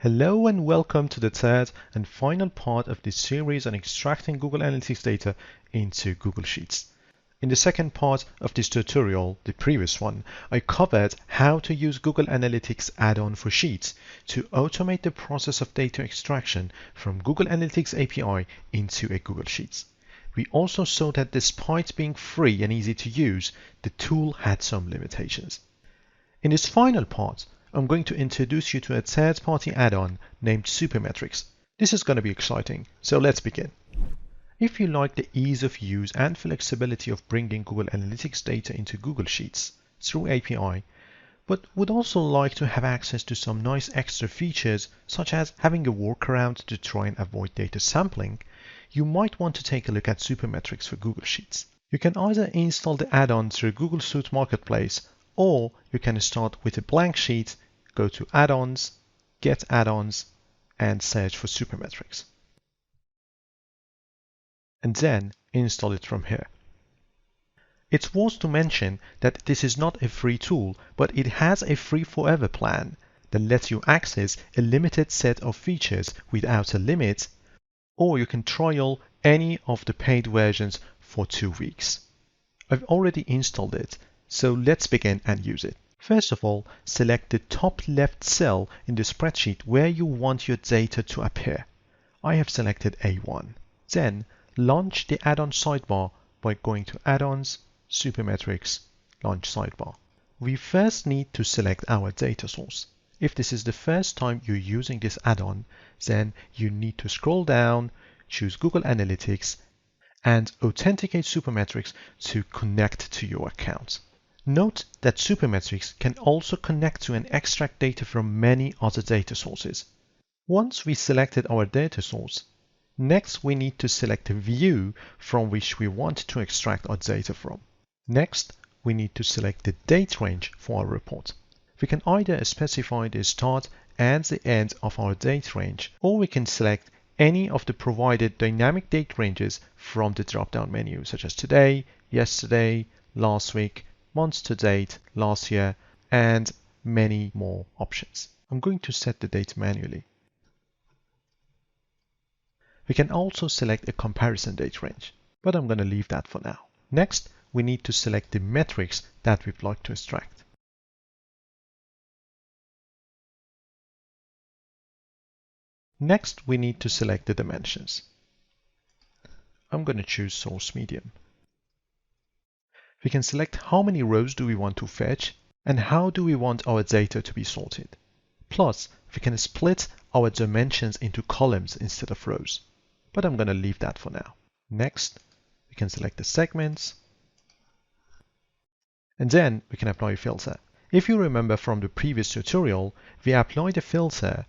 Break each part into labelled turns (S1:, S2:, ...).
S1: Hello and welcome to the third and final part of this series on extracting Google Analytics data into Google Sheets. In the second part of this tutorial, the previous one, I covered how to use Google Analytics add-on for Sheets to automate the process of data extraction from Google Analytics API into a Google Sheets. We also saw that despite being free and easy to use, the tool had some limitations. In this final part, I'm going to introduce you to a third-party add-on named Supermetrics. This is going to be exciting, so let's begin. If you like the ease of use and flexibility of bringing Google Analytics data into Google Sheets through API, but would also like to have access to some nice extra features such as having a workaround to try and avoid data sampling, you might want to take a look at Supermetrics for Google Sheets. You can either install the add-on through Google Suite Marketplace, or you can start with a blank sheet, go to Add-ons, Get Add-ons, and search for Supermetrics. And then install it from here. It's worth to mention that this is not a free tool, but it has a free forever plan that lets you access a limited set of features without a limit, or you can trial any of the paid versions for 2 weeks. I've already installed it, so let's begin and use it. First of all, select the top left cell in the spreadsheet where you want your data to appear. I have selected A1. Then launch the add-on sidebar by going to Add-ons, Supermetrics, Launch Sidebar. We first need to select our data source. If this is the first time you're using this add-on, then you need to scroll down, choose Google Analytics, and authenticate Supermetrics to connect to your account. Note that Supermetrics can also connect to and extract data from many other data sources. Once we selected our data source, next we need to select a view from which we want to extract our data from. Next, we need to select the date range for our report. We can either specify the start and the end of our date range, or we can select any of the provided dynamic date ranges from the drop-down menu, such as today, yesterday, last week, months to date, last year, and many more options. I'm going to set the date manually. We can also select a comparison date range, but I'm going to leave that for now. Next, we need to select the metrics that we'd like to extract. Next, we need to select the dimensions. I'm going to choose source medium. We can select how many rows do we want to fetch and how do we want our data to be sorted. Plus, we can split our dimensions into columns instead of rows, but I'm going to leave that for now. Next, we can select the segments, and then we can apply a filter. If you remember from the previous tutorial, we applied a filter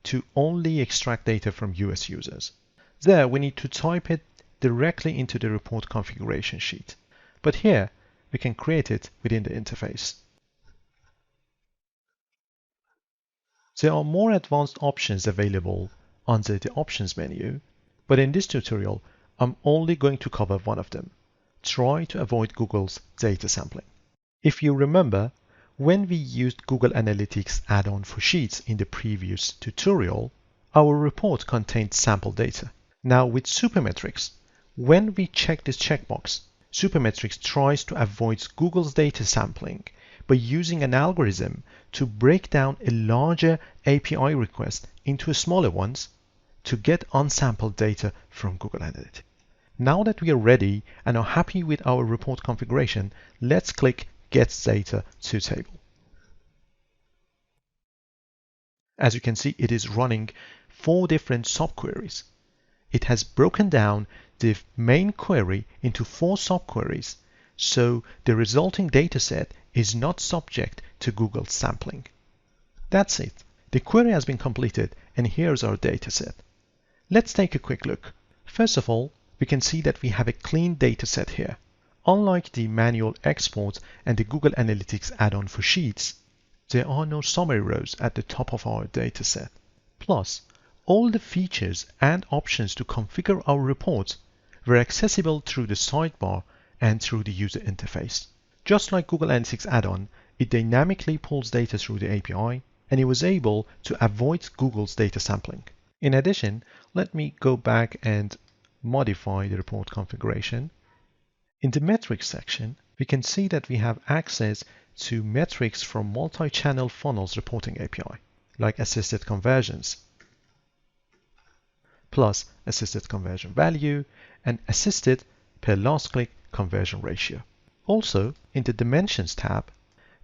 S1: to only extract data from US users. There, we need to type it directly into the report configuration sheet, but here, we can create it within the interface. There are more advanced options available under the Options menu, but in this tutorial, I'm only going to cover one of them. Try to avoid Google's data sampling. If you remember, when we used Google Analytics add-on for Sheets in the previous tutorial, our report contained sample data. Now with Supermetrics, when we check this checkbox, Supermetrics tries to avoid Google's data sampling by using an algorithm to break down a larger API request into smaller ones to get unsampled data from Google Analytics. Now that we are ready and are happy with our report configuration, let's click Get Data to Table. As you can see, it is running 4 different subqueries. It has broken down the main query into 4 subqueries, so the resulting dataset is not subject to Google's sampling. That's it. The query has been completed, and here's our dataset. Let's take a quick look. First of all, we can see that we have a clean dataset here. Unlike the manual export and the Google Analytics add-on for Sheets, there are no summary rows at the top of our dataset. Plus, all the features and options to configure our report were accessible through the sidebar and through the user interface. Just like Google Analytics add-on, it dynamically pulls data through the API, and he was able to avoid Google's data sampling. In addition, let me go back and modify the report configuration. In the metrics section, we can see that we have access to metrics from multi-channel funnels reporting API, like assisted conversions, plus assisted conversion value, and assisted per last click conversion ratio. Also, in the dimensions tab,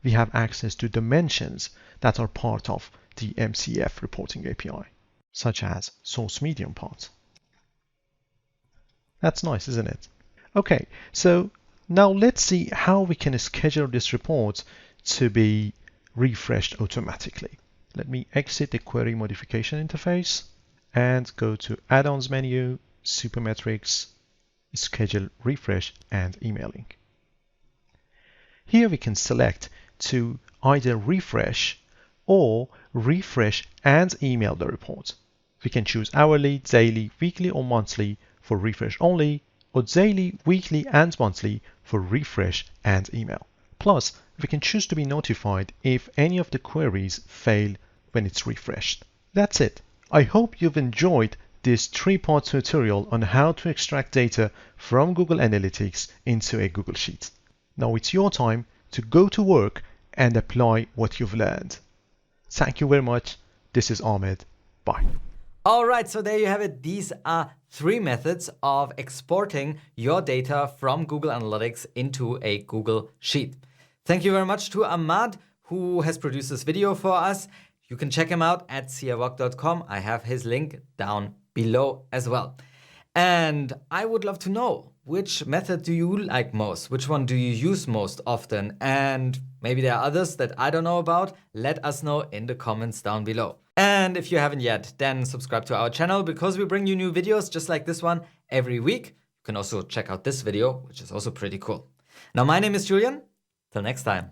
S1: we have access to dimensions that are part of the MCF reporting API, such as source medium part. That's nice, isn't it? Okay, so now let's see how we can schedule this report to be refreshed automatically. Let me exit the query modification interface and go to Add-ons menu, Supermetrics, Schedule Refresh, and Emailing. Here we can select to either refresh or refresh and email the report. We can choose hourly, daily, weekly, or monthly for refresh only, or daily, weekly, and monthly for refresh and email. Plus, we can choose to be notified if any of the queries fail when it's refreshed. That's it. I hope you've enjoyed this 3-part tutorial on how to extract data from Google Analytics into a Google Sheet. Now it's your time to go to work and apply what you've learned. Thank you very much. This is Ahmed. Bye.
S2: All right, so there you have it. These are 3 methods of exporting your data from Google Analytics into a Google Sheet. Thank you very much to Ahmad, who has produced this video for us. You can check him out at crvoc.com. I have his link down below as well. And I would love to know, which method do you like most? Which one do you use most often? And maybe there are others that I don't know about. Let us know in the comments down below. And if you haven't yet, then subscribe to our channel because we bring you new videos just like this one every week. You can also check out this video, which is also pretty cool. Now, my name is Julian. Till next time.